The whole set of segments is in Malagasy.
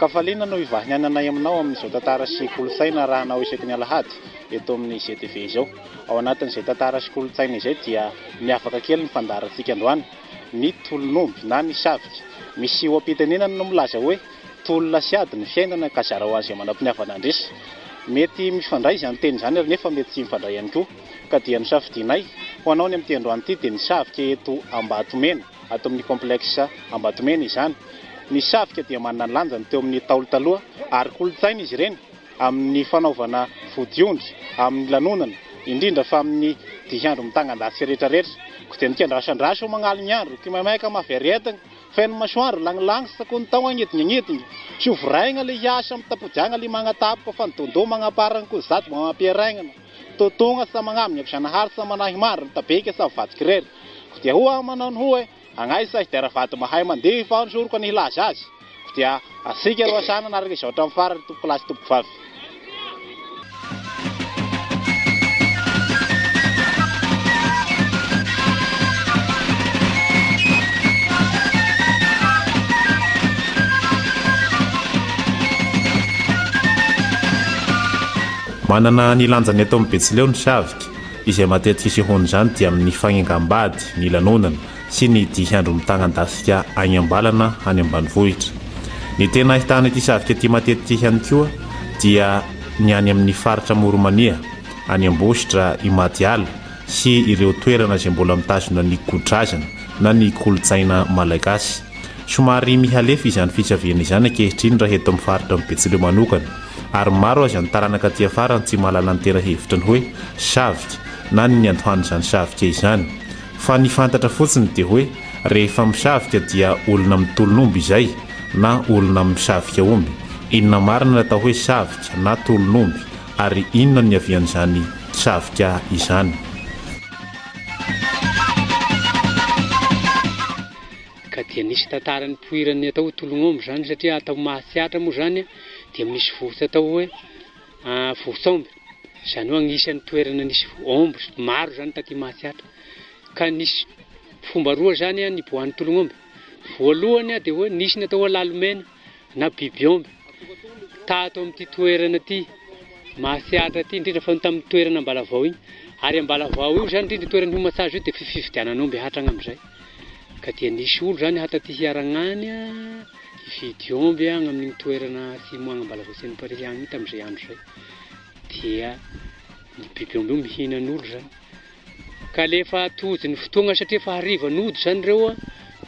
Kafalina no ivahiniananay aminao amin'izao tantara sy kolotsaina raha anao isaky ny alahady eto amin'ny GTV izao. Ao anatin'izay tantara sy kolotsaina izay dia miavaka kely ny fandaharantsika androany, ny tolonomby na ny savika. Misy eo am-pitenenana no milaza hoe tolona sy ady ny fiainana ka zarao azy manam-piniavana andresy. Mety mifandray izany teny izany ary nefa mety tsy mifandray ihany koa. Ka dia nisafidianay ho anao ny amin'ity androany ity dia ny savika eto Ambatomena, ato amin'ny complexe Ambatomena izany. Ny savika dia manana ny lanjany teo amin'ny taolo taloha ary kolotsaina izy ireny amin'ny fanaovana vodiondry, amin'ny lanonana, indrindra fa amin'ny diandro mitangan-dasy rehetrarehetra. Dia nikendrasandraso mangaly ny andro, kimamaika maveretagna, feno masoandro langlang sa sakony tao agnetigna. Tsy hovraigna le hiasa mitapodiagna le magnatapoka fa nidondô magnaparana koa zato mampiaraigna. Totogna sa magnaminy ampisanahary sa manahy maro tabeka sa vatsiky rery. Dia hoa manao ny hoe angay sa hidaravady mahay mandeha fa ansoroko ny hilaza azy. Dia asika ro asana naraka izao hatramin'ny farany tompo lasy tompo vavy. Manana ny lanjany eto amin'ny Betsileo ny savika, izay matetika isehony izany dia amin'ny fagnengam-bady, ny lanonana sy ny diandro mitangan-dasika any ambalana any ambanivohitra. Ny tena ahitana ity savika ity matetika ihany koa dia ny any amin'ny faritra Moromania, any Ambositra, i Matsiatra sy ireo toerana izay mbola mitazona ny kodrazana na ny kolotsaina malagasy. Somary mihalefa izany fitsaviana izany ankehitriny raha eto amin'ny faritra amin'ny Betsileo manokana. Ary maro azy ny taranaka aty afara tsy mahalala ny tena hevitra ny hoe savika na ny antohany izany savika izany. Fa ny fantatra fotsiny dia hoe rehefa misavika dia olona mitolonomby izay na olona misavika omby. Inona marina natao hoe savika na tolonomby ary inona ny avian'izany savika izany. Ka dia nisy tantarany poirany atao tolognomby zany satria atao Matsiatra moa zany dia misy vosa atao hoe vosomby. Izany hoe agnisan'ny toerana nisy omby maro zany taty Matsiatra. Ka nisy fomba roa zany ny boan'ny tolognomby. Voalohany dia hoe nisy ny atao hoe lalomena na bibiomby. Tato amin'ity toerana ity Matsiatra ity indrindra fa tamin'ny toerana Ambalavao iny. Ary Ambalavao io zany indrindra toerana homatsage io dia fifidianan'omby hatrana amin'izay. Ka dia nisy olo zany hataty hiaragnany hividy omby agny amin'ny toerana simoagna Ambalavao sy ny Parisy tamin'izay andro zay. Dia ny biby omby io mihinan'olo zany. Ka lefa tojo ny fotoagna satria fa hariva nody zany reo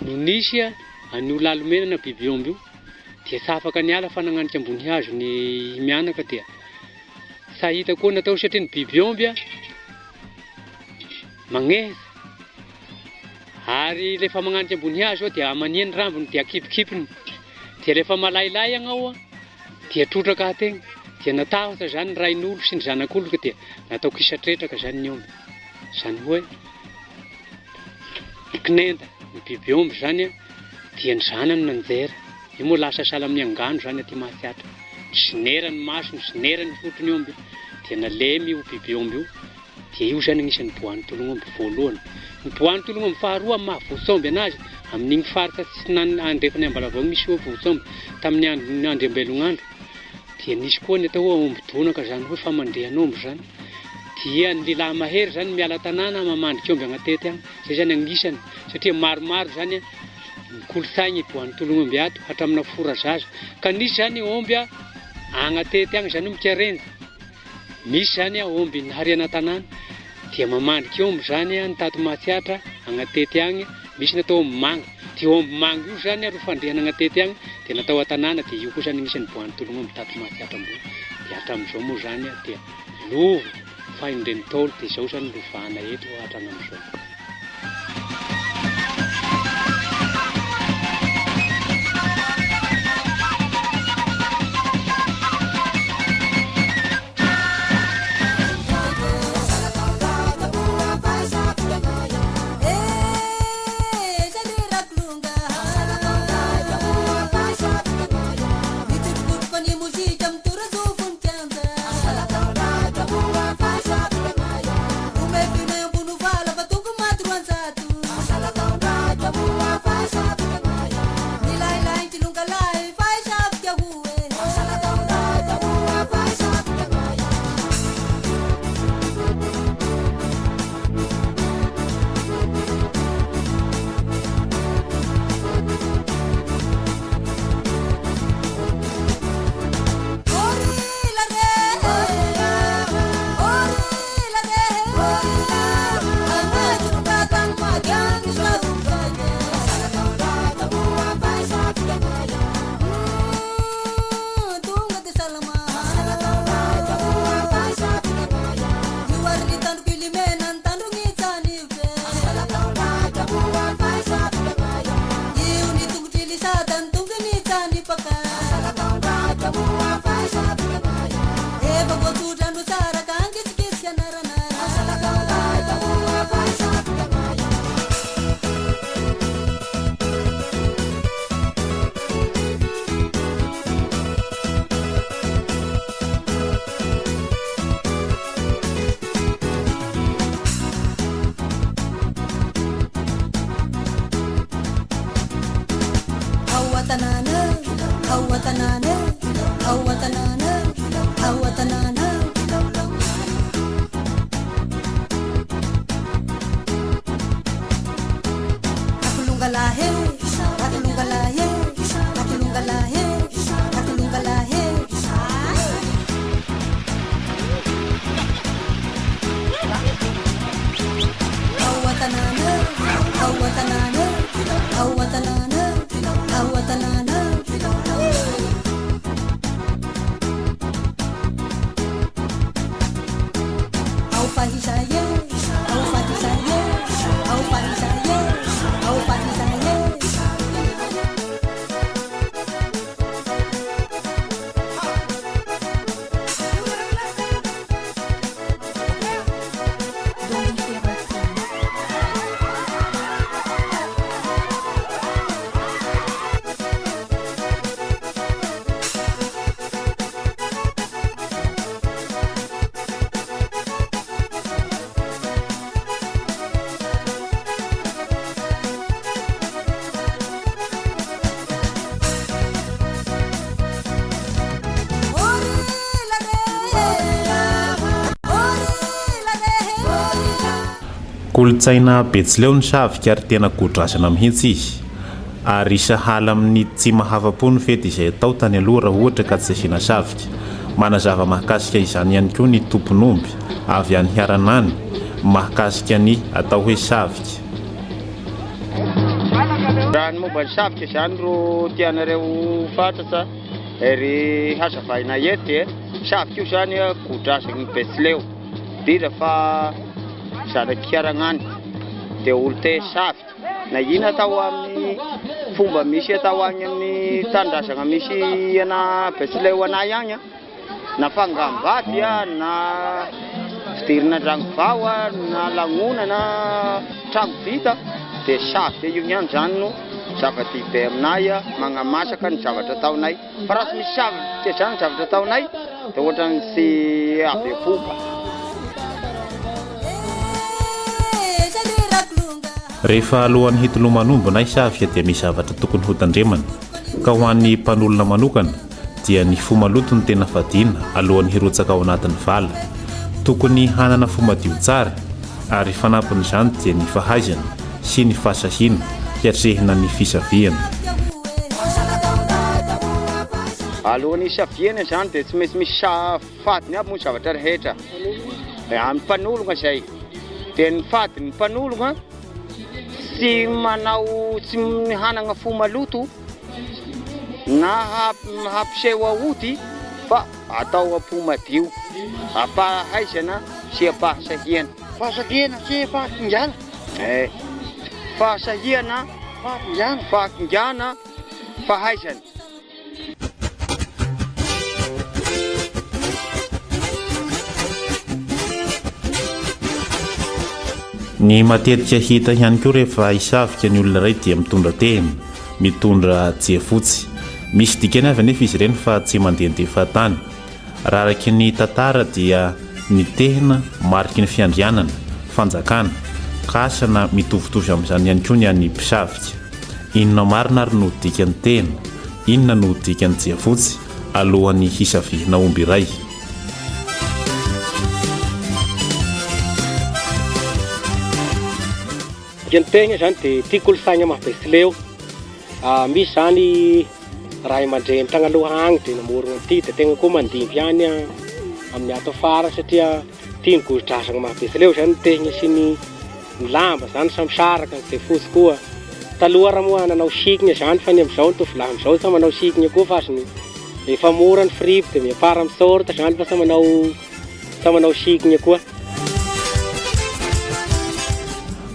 no nisy an'io lalomena na biby omby io. Dia tsy afaka niala fa nagnanika ambony hazo ny mianaka dia sahita koa natao satria ny biby omby magneza. Ary lefa magnanika ambony hazo dia amaniany rambony dia akipikipiny. Dia rehefa malailay agnao dia trotraka ategna. Dia natahotra zany rain'olo sy ny zanak'olo dia natao kisatretraka zany ny omby. Zany hoe kinenda ny biby omby zany dia ny zanany nanjera. Io moa lasa sala amin'ny angano zany aty Matsiatra. Sinera ny masony, sinera ny fotony omby. Dia nalemy io biby omby io. Dia io zany agnisan'ny boan'ny tolognomby voalohany. Ny boan'ny tolognomby faharoa mahavosomby anazy amin'igny faritra tsy andrefany Ambalavao misy hoe vosomby tamin'ny andro ambelon'andro. Dia nisy koa ny atao hoe omby donaka zany hoe famandrehan'omby zany. Dia ny lehilahy mahery zany miala tanàna mamandrika omby agnatety agny. Zay zany agnisany satria maromaro zany kolotsaigny boan'ny tolognomby ato hatramina forazaza. Ka nisy zany omby agnatety agny zany mikarenja. Misy zany omby hariana tanàna dia mamandrika omby zany ny tato Matsiatra agnatety agny. Misy natao omby manga. Dia omby manga io zany ro fandrehana agnatety agny dia natao tanàna dia io koa zany agnisan'ny boan'ny tolognomby tato Matsiatra ambony. Dia hatramin'izao moa zany dia lovo faindren'ny taolo dia izao zany lovana eto hatramin'izao. Ume vine mbunu vala batungu madruanzatu Kolotsaina Betsileo ny Savika ary tena godrasana mihitsy izy ary sahala amin'ny tsy mahafa-po ny fety izay atao tany aloha raha ohatra ka tsy asiana Savika. Manazava mahakasika izany ihany koa ny tompon'omby avy any Hiaranany mahakasika ny atao hoe Savika. Raha ny momba ny Savika izany ro tianareo fantatra ery hazavaina eto dia Savika io zany godrasan'ny Betsileo indrindra fa zanaky Hiaranany dia olo te Savika na ina atao amin'ny fomba misy atao agny amin'ny tanindrazana misy ana Betsileo anay agny na fangambady na fidirina andrano vao na lanona na trano vita dia Savika io ihany zany no zava-dehibe aminay magnamasaka ny zavatra ataonay fa raha tsy misy Savika zany zavatra ataonay dia ohatrany tsy avy apoka. Rehefa alohan'ny hitolomanombo ny Savika dia misy zavatra tokony ho tandremana ka ho an'ny mpanolona manokana dia ny fo maloto ny tena fadina alohan'ny hirotsaka ao anatin'ny vala. Tokony hanana fo madio tsara ary fanampin'izany dia ny fahaizana sy ny fahasahiana hiatrehina ny fisaviana. Alohan'ny isaviana zany dia tsy maintsy misy fadiny aby moa zavatra rehetra amin'ny mpanolona zay dia ny fadiny mpanolona tsy manao tsy hanana fo maloto na hampiseho aody fa atao apo madio ampahaizana sy ampahasahiana. Fahasahiana sy fahakingana. Fahasahiana, fahakingana, fahaizana. Ny matetika hita ihany koa rehefa hisavika ny olona iray dia mitondra tehina, mitondra jiafotsy. Misy dikany avy anefa izy ireny fa tsy mandehandeha tany. Raha araky ny tantara dia ny tehina mariky ny fiandrianana, fanjakana, kasana mitovitovy amin'izany ihany koa ny an'ny mpisavika. Inona marina ary no dikan'ny tehina, inona no dikan'ny jiafotsy alohan'ny hisaviana omby iray. Ny tegna zany dia tia kolontsaina maha Betsileo. Misy zany raha aman-dreny tagnaloha agny dia namorona an'ity dia tegna koa mandimby ihany amin'ny ato afara satria tia ny godrasana maha Betsileo zany tegna sy ny lamba zany samy saraka ny jiafotsy koa. Taloha raha moa nanao sikina zany fa ny amin'izao nitovy lahy amin'izao sa manao sikina koa fa ny efa mora ny fripo dia miapara amin'ny sorta zany fa sa manao sikina koa.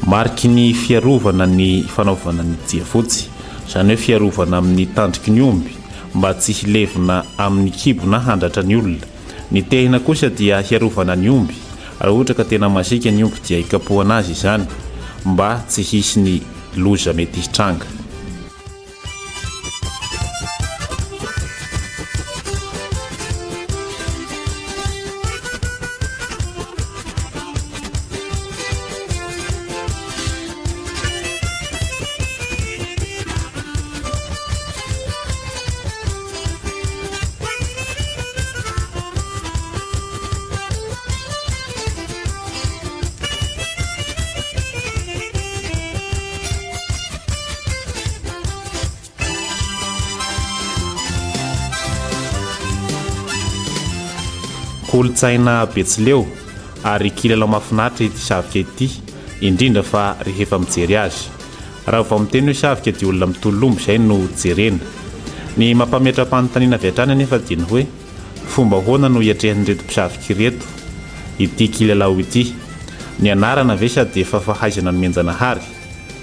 Mariky ny fiarovana ny fanaovana ny jiafotsy, izany hoe fiarovana amin'ny tandriky ny omby mba tsy hilevina amin'ny kibo na handratra ny olona. Ny tehina kosa dia hiarovana ny omby raha ohatra ka tena masika ny omby dia hikapohana azy izany mba tsy hisy ny loza mety hitranga. Kolotsaina Betsileo ary kilalao mahafinaritra ity Savika ity, indrindra fa rehefa mijery azy. Raha vao miteny hoe Savika dia olona mitolombo izay no jerena. Ny mampametram-panontaniana avy hatrany anefa dia ny hoe fomba hoana no hiatrehan'ireto mpisavika ireto ity kilalao ity. Ny anarana ve sa dia efa fahaizana ny menjanahary,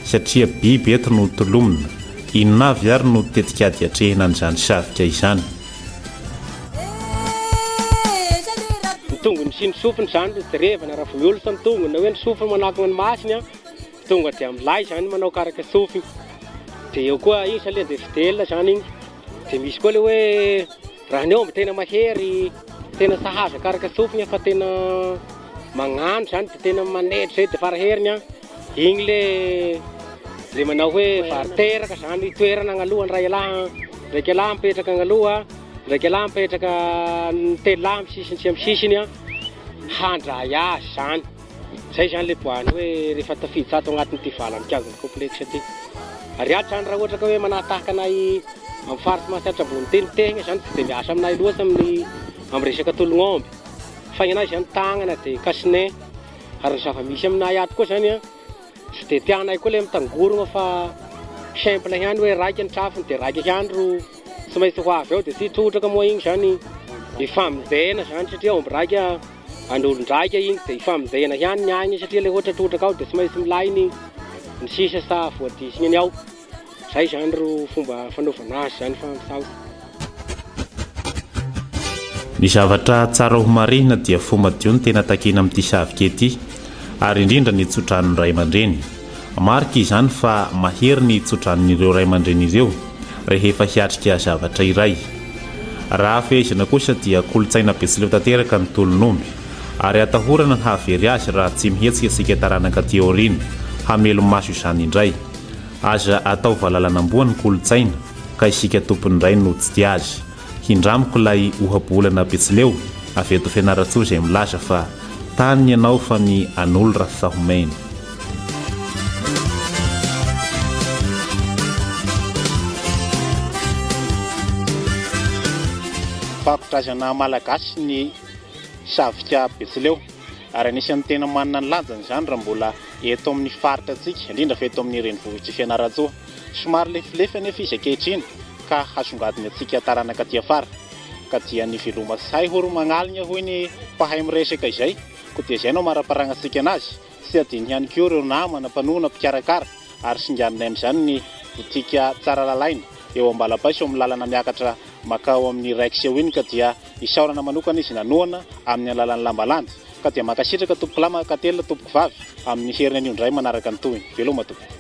satria biby eto no tolomona. Inona avy ary no tetika ady hatrehina an'izany Savika izany. Tongony sy ny sofiny izany no jerevana raha vao miolosa ny tongony, na hoe ny sofiny manakona ny masiny tonga dia milay izany manao karaka sofiny. Dia eo koa iny sa le dia fidelina izany iny. Dia misy koa le hoe raha ny omby tena mahery, tena sahaza karaka sofiny fa tena magnano izany dia tena manetry izay dia faraheriny igny le manao hoe variteraka izany toerana agnalohany raha ilaha ndraiky alaha mipetraka agnaloha, ndraiky alaha mipetraka ny telo lahy amin'ny sisiny sy amin'ny sisiny handray azy izany. Izay izany le boahany hoe rehefa tafidy ato agnatin'ity vala mikazona complexe ity. Ary ato izany raha ohatra ka hoe manatahaka anay amin'ny faritsy Matsiatra ambony tenitehina izany tsy dia miasa aminay loatra amin'ny resaka tolon'omby. Fa ny anay izany tagnana dia kasine. Ary ny zava-misy aminay ato koa izany tsy dia tianay koa le mitangorona fa simple ihany hoe raika ny trafony dia raika ihany ro tsy maintsy ho avy eo dia tsy trotraka moa iny izany ifamonjena izany satria omby raika an'olon-draika iny dia ifamonjena ihany ny agny satria le ohatra trotraka ao dia tsy maintsy milay ny sisa sa voadisiny iny ao. Izay izany ro fomba fanaovana azy izany fa misaotra. Ny zavatra tsara ho marihina dia fomba dio ny tena takena amin'ity Savika ity, ary indrindra ny tsotran'ny ray aman-dreny. Marika izany fa mahery ny tsotran'ireo ray aman-dreny ireo rehefa hiatrika zavatra iray. Raha fehezana kosa dia kolotsaina Betsileo tanteraka ny tolon'omby, ary atahorana ny havery azy raha tsy mihetsika isika taranaka aty aoriana hamelo maso izany indray. Aza atao valalanam-boa ny kolotsaina ka isika tompony indray no tsy tia azy. Hindramiko ilay ohabolana Betsileo avy eto Fianaratsoa izay milaza fa tany ianao fa ny an'olo ratsahomena. Fakotrazana malagasy ny Savika Betsileo ary anisan'ny tena manana ny lanjany izany raha mbola eto amin'ny faritra antsika, indrindra fa eto amin'ny renivohitry Fianaratsoa. Somary lefilefa anefa izy ankehitriny ka hasongadiny antsika taranaka aty afara ka dia ny veloma say horo magnaligna hoy ny mpahay miresaka izay, ko dia izay no maraparagna antsika anazy sy adiny ihany koa ireo namana mpanona mpikarakara ary singanina amin'izany ny botika tsara lalaina eo Ambalapaiso amin'ny lalana miakatra makao amin'ny Raikseho iny ka dia isaorana manokana izy nanoana amin'ny alalan'ny lambalanda ka dia makasitraka tompoko lahy makatelo tompoko vavy amin'ny herin'ny indray manaraka ny tohiny. Veloma tompoko.